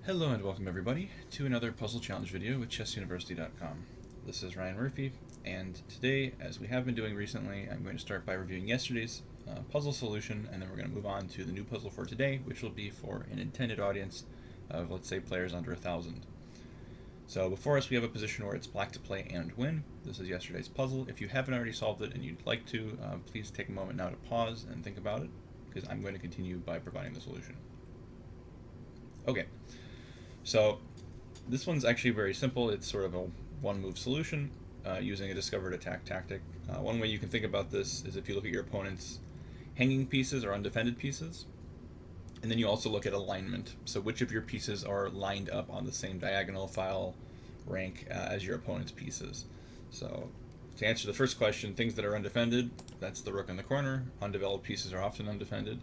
Hello and welcome everybody to another puzzle challenge video with ChessUniversity.com. This is Ryan Murphy, and today, as we have been doing recently, I'm going to start by reviewing yesterday's puzzle solution, and then we're going to move on to the new puzzle for today, which will be for an intended audience of, let's say, players under 1,000. So before us we have a position where it's black to play and win. This is yesterday's puzzle. If you haven't already solved it and you'd like to, please take a moment now to pause and think about it, because I'm going to continue by providing the solution. Okay. So this one's actually very simple. It's sort of a one-move solution using a discovered attack tactic. One way you can think about this is if you look at your opponent's hanging pieces or undefended pieces, and then you also look at alignment. So which of your pieces are lined up on the same diagonal file rank as your opponent's pieces. So to answer the first question, things that are undefended, that's the rook in the corner. Undeveloped pieces are often undefended.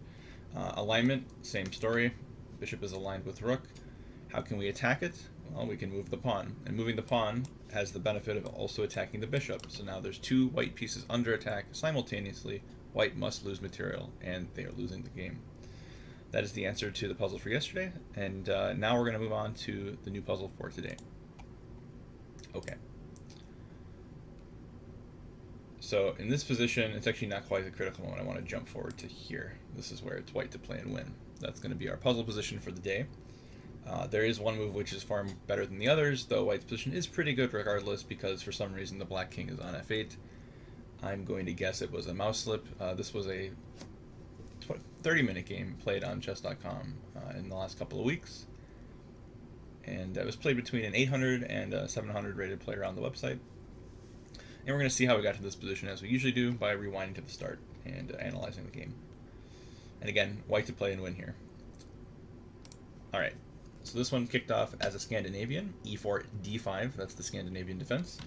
Alignment, same story. Bishop is aligned with rook. How can we attack it? Well, we can move the pawn. And moving the pawn has the benefit of also attacking the bishop. So now there's two white pieces under attack simultaneously. White must lose material, and they are losing the game. That is the answer to the puzzle for yesterday. And now we're going to move on to the new puzzle for today. Okay. So in this position, it's actually not quite the critical one. I want to jump forward to here. This is where it's white to play and win. That's going to be our puzzle position for the day. There is one move which is far better than the others, though white's position is pretty good regardless because for some reason the black king is on f8. I'm going to guess it was a mouse slip. This was a 30-minute game played on chess.com in the last couple of weeks. And it was played between an 800 and a 700 rated player on the website. And we're going to see how we got to this position as we usually do by rewinding to the start and analyzing the game. And again, white to play and win here. Alright. So this one kicked off as a Scandinavian, e4, d5, that's the Scandinavian defense.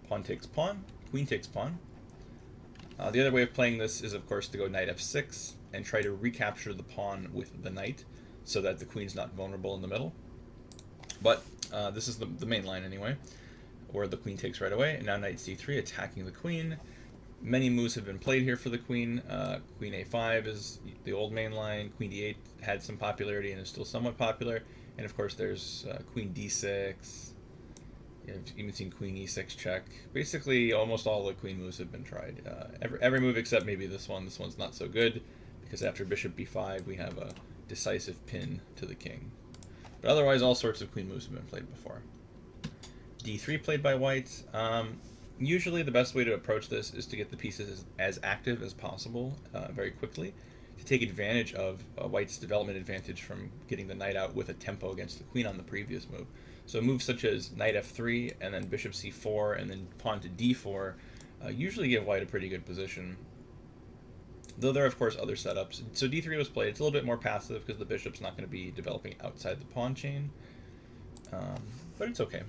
Pawn takes pawn, queen takes pawn. The other way of playing this is, of course, to go knight f6 and try to recapture the pawn with the knight so that the queen's not vulnerable in the middle. But this is the main line anyway, where the queen takes right away, and now knight c3 attacking the queen. Many moves have been played here for the queen. Queen a5 is the old main line. Queen d8 had some popularity and is still somewhat popular. And of course there's queen d6. You've even seen queen e6 check. Basically almost all the queen moves have been tried. Every move except maybe this one. This one's not so good because after bishop b5 we have a decisive pin to the king. But otherwise all sorts of queen moves have been played before. d3 played by white. Usually the best way to approach this is to get the pieces as active as possible very quickly to take advantage of white's development advantage from getting the knight out with a tempo against the queen on the previous move. So moves such as knight f3 and then bishop c4 and then pawn to d4 usually give white a pretty good position. Though there are of course other setups. So d3 was played. It's a little bit more passive because the bishop's not going to be developing outside the pawn chain. But it's okay.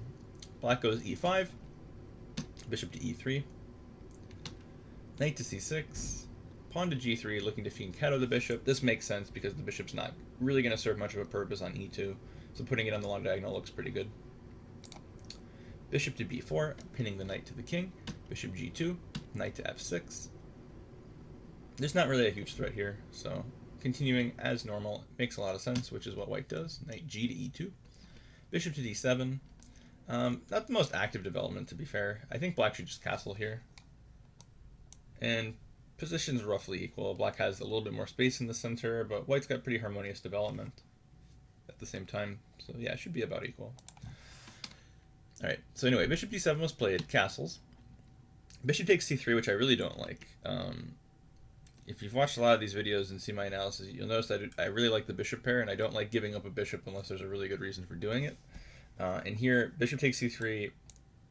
Black goes e5. Bishop to e3, knight to c6, pawn to g3, looking to fianchetto the bishop. This makes sense because the bishop's not really going to serve much of a purpose on e2, so putting it on the long diagonal looks pretty good. Bishop to b4, pinning the knight to the king. Bishop g2, knight to f6. There's not really a huge threat here, so continuing as normal makes a lot of sense, which is what white does. Knight g to e2, bishop to d7. Not the most active development, to be fair. I think black should just castle here. And position's roughly equal. Black has a little bit more space in the center, but white's got pretty harmonious development at the same time. So yeah, it should be about equal. Alright, so anyway, bishop d7 was played, castles. Bishop takes c3, which I really don't like. If you've watched a lot of these videos and see my analysis, you'll notice that I really like the bishop pair, and I don't like giving up a bishop unless there's a really good reason for doing it. And here, bishop takes c3.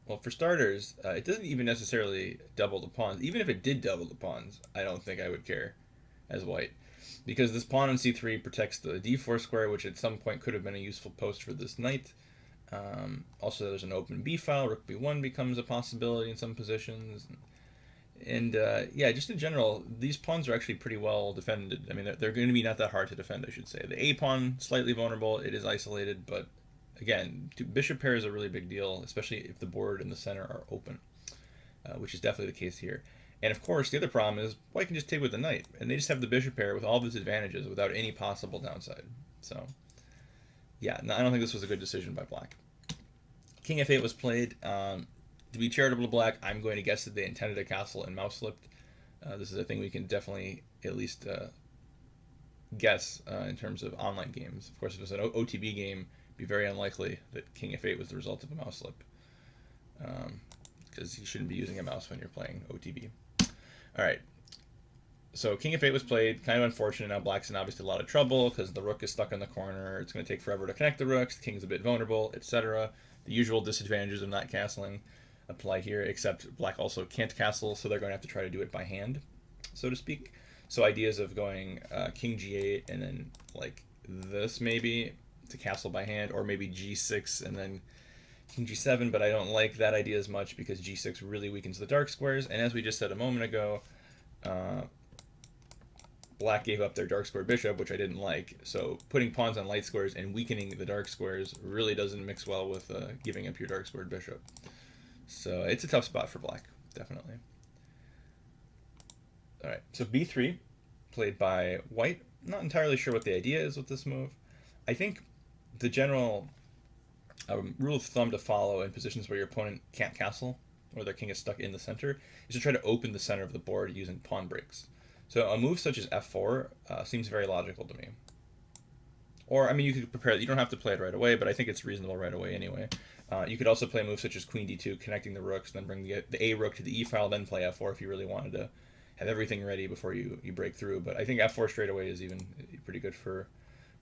Well, for starters, it doesn't even necessarily double the pawns. Even if it did double the pawns, I don't think I would care as white. Because this pawn on c3 protects the d4 square, which at some point could have been a useful post for this knight. Also, there's an open b file. Rook b1 becomes a possibility in some positions. And yeah, just in general, these pawns are actually pretty well defended. I mean, they're going to be not that hard to defend, I should say. The a pawn, slightly vulnerable. It is isolated, but again, bishop pair is a really big deal, especially if the board and the center are open, which is definitely the case here. And of course, the other problem is white can just take with the knight, and they just have the bishop pair with all of its advantages without any possible downside. So Yeah, no, I don't think this was a good decision by black. King f8 was played. To be charitable to black, I'm going to guess that they intended a castle and mouse slipped. This is a thing we can definitely at least guess in terms of online games. Of course, if it was an OTB game, it'd be very unlikely that King f8 was the result of a mouse slip, because you shouldn't be using a mouse when you're playing OTB. All right. So King f8 was played, kind of unfortunate. Now black's in obviously a lot of trouble because the rook is stuck in the corner. It's going to take forever to connect the rooks. The king's a bit vulnerable, etc. The usual disadvantages of not castling apply here, except black also can't castle, so they're going to have to try to do it by hand, so to speak. So ideas of going king g8 and then like this maybe to castle by hand, or maybe g6 and then king g7, but I don't like that idea as much because g6 really weakens the dark squares, and as we just said a moment ago, black gave up their dark square bishop, which I didn't like, so putting pawns on light squares and weakening the dark squares really doesn't mix well with giving up your dark squared bishop. So it's a tough spot for black, definitely. All right, so b3, played by white. Not entirely sure what the idea is with this move. I think the general rule of thumb to follow in positions where your opponent can't castle, or their king is stuck in the center, is to try to open the center of the board using pawn breaks. So a move such as f4 seems very logical to me. Or, I mean, you could prepare it. You don't have to play it right away, but I think it's reasonable right away anyway. You could also play a move such as queen d2, connecting the rooks, then bring the a rook to the e file, then play f4 if you really wanted to have everything ready before you break through. But I think f4 straight away is even pretty good for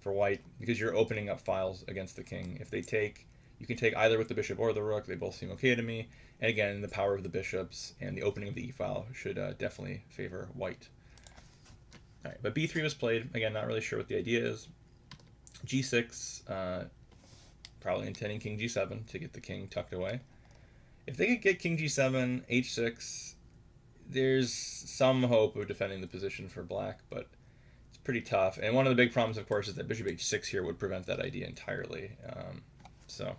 white, because you're opening up files against the king. If they take, you can take either with the bishop or the rook. They both seem okay to me. And again, the power of the bishops and the opening of the e file should definitely favor white. All right, but b3 was played. Again, not really sure what the idea is. g6, probably intending king g7 to get the king tucked away. If they could get king g7, h6, there's some hope of defending the position for black, but it's pretty tough. And one of the big problems, of course, is that bishop h6 here would prevent that idea entirely. So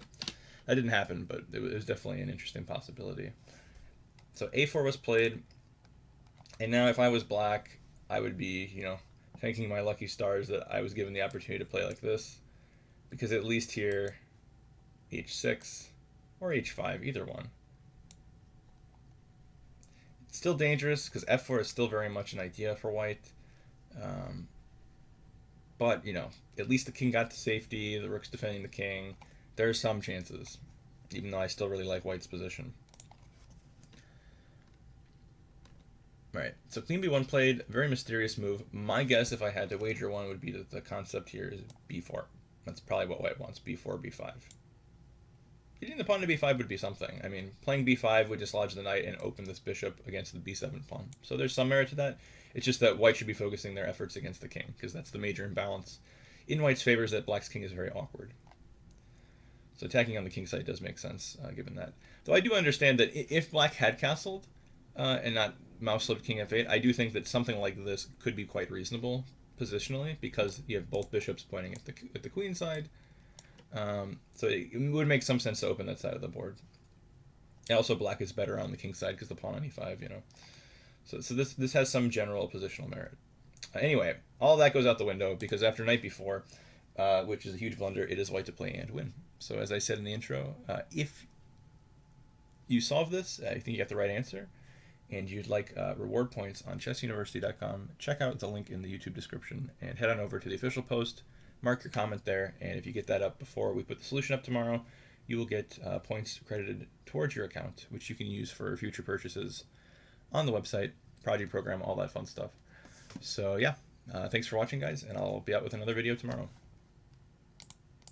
that didn't happen, but it was definitely an interesting possibility. So a4 was played, and now if I was black, I would be, thanking my lucky stars that I was given the opportunity to play like this, because at least here, h6 or h5, either one. It's still dangerous because f4 is still very much an idea for white. But, at least the king got to safety, the rook's defending the king. There are some chances, even though I still really like white's position. Right, so queen b1 played, very mysterious move. My guess, if I had to wager one, would be that the concept here is b4. That's probably what white wants, b4, b5. Getting the pawn to b5 would be something. I mean, playing b5 would dislodge the knight and open this bishop against the b7 pawn. So there's some merit to that. It's just that white should be focusing their efforts against the king, because that's the major imbalance in white's favor, is that black's king is very awkward. So attacking on the king side does make sense, given that. Though I do understand that if black had castled and not mouse slipped king f8, I do think that something like this could be quite reasonable positionally, because you have both bishops pointing at the queen side. So it would make some sense to open that side of the board. And also, black is better on the king side because the pawn on e5, So this has some general positional merit. Anyway, all that goes out the window because after knight b4, which is a huge blunder, it is white to play and win. So as I said in the intro, if you solve this, I think you got the right answer, and you'd like reward points on chessuniversity.com, check out the link in the YouTube description and head on over to the official post, mark your comment there, and if you get that up before we put the solution up tomorrow, you will get points credited towards your account, which you can use for future purchases on the website, project program, all that fun stuff. So yeah, thanks for watching, guys, and I'll be out with another video tomorrow.